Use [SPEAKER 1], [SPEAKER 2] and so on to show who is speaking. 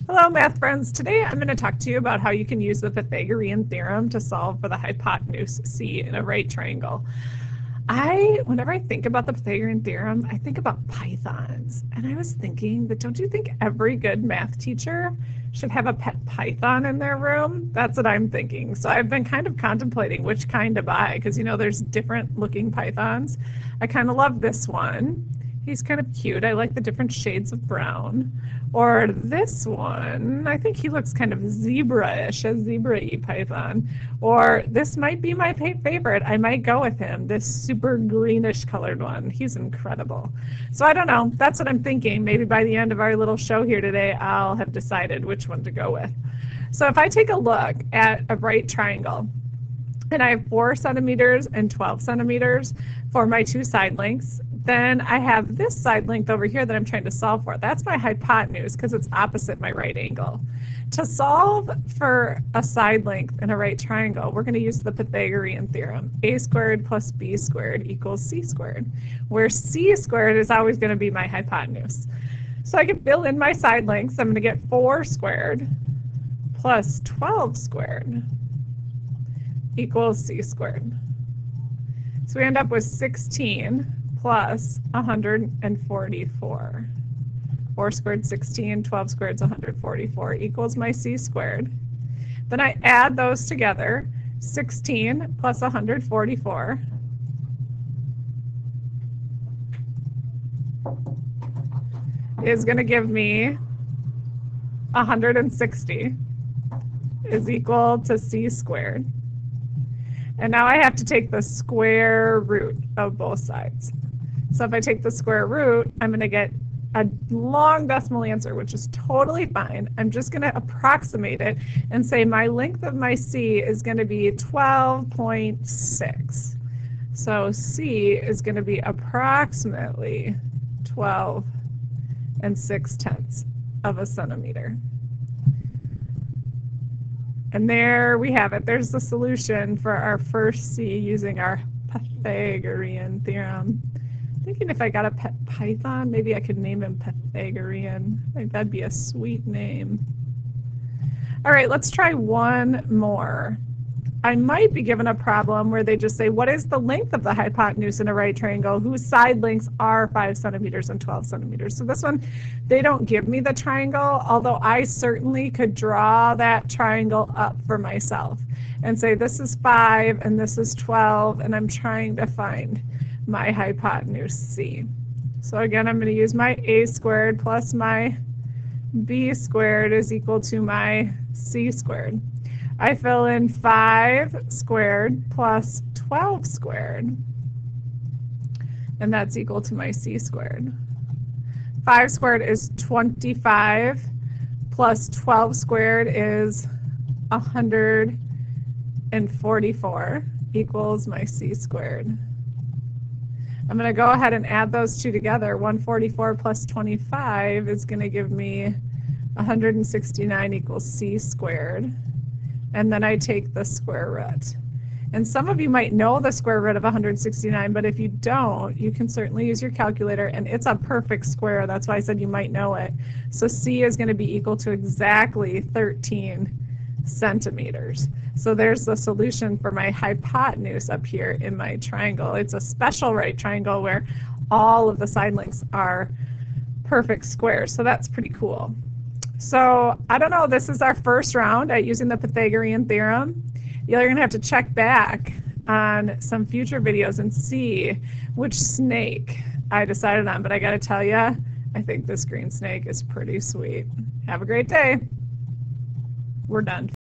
[SPEAKER 1] Hello, math friends. Today I'm going to talk to you about how you can use the Pythagorean theorem to solve for the hypotenuse C in a right triangle. Whenever I think about the Pythagorean theorem, I think about pythons. And I was thinking that don't you think every good math teacher should have a pet python in their room? That's what I'm thinking. So I've been kind of contemplating which kind to buy because, there's different looking pythons. I kind of love this one. He's kind of cute. I like the different shades of brown. Or this one, I think he looks kind of zebra-ish, a zebra-y python. Or this might be my favorite. I might go with him, this super greenish colored one. He's incredible. So I don't know. That's what I'm thinking. Maybe by the end of our little show here today, I'll have decided which one to go with. So if I take a look at a right triangle, and I have 4 centimeters and 12 centimeters for my 2 side lengths, then I have this side length over here that I'm trying to solve for. That's my hypotenuse because it's opposite my right angle. To solve for a side length in a right triangle, we're going to use the Pythagorean theorem. A squared plus b squared equals c squared, where c squared is always going to be my hypotenuse. So I can fill in my side lengths. I'm going to get 4 squared plus 12 squared equals c squared. So we end up with 16 plus 144. 4 squared 16, 12 squared is 144 equals my c squared. Then I add those together. 16 plus 144 is going to give me 160 is equal to c squared. And now I have to take the square root of both sides. So if I take the square root, I'm going to get a long decimal answer, which is totally fine. I'm just going to approximate it and say my length of my C is going to be 12.6. So C is going to be approximately 12 6/10 of a centimeter. And there we have it. There's the solution for our first C using our Pythagorean theorem. Thinking if I got a pet python, maybe I could name him Pythagorean. I think that'd be a sweet name. All right, let's try one more. I might be given a problem where they just say, what is the length of the hypotenuse in a right triangle whose side lengths are 5 centimeters and 12 centimeters? So this one, they don't give me the triangle, although I certainly could draw that triangle up for myself and say this is 5 and this is 12, and I'm trying to find my hypotenuse C. So again, I'm going to use my a squared plus my b squared is equal to my c squared. I fill in 5 squared plus 12 squared, and that's equal to my c squared. 5 squared is 25 plus 12 squared is 144 equals my c squared. I'm going to go ahead and add those two together. 144 plus 25 is going to give me 169 equals c squared. And then I take the square root. And some of you might know the square root of 169, but if you don't, you can certainly use your calculator, and it's a perfect square. That's why I said you might know it. So C is going to be equal to exactly 13 centimeters. So there's the solution for my hypotenuse up here in my triangle. It's a special right triangle where all of the side lengths are perfect squares. So that's pretty cool. So I don't know, this is our first round at using the Pythagorean theorem. You're going to have to check back on some future videos and see which snake I decided on. But I got to tell you, I think this green snake is pretty sweet. Have a great day. We're done.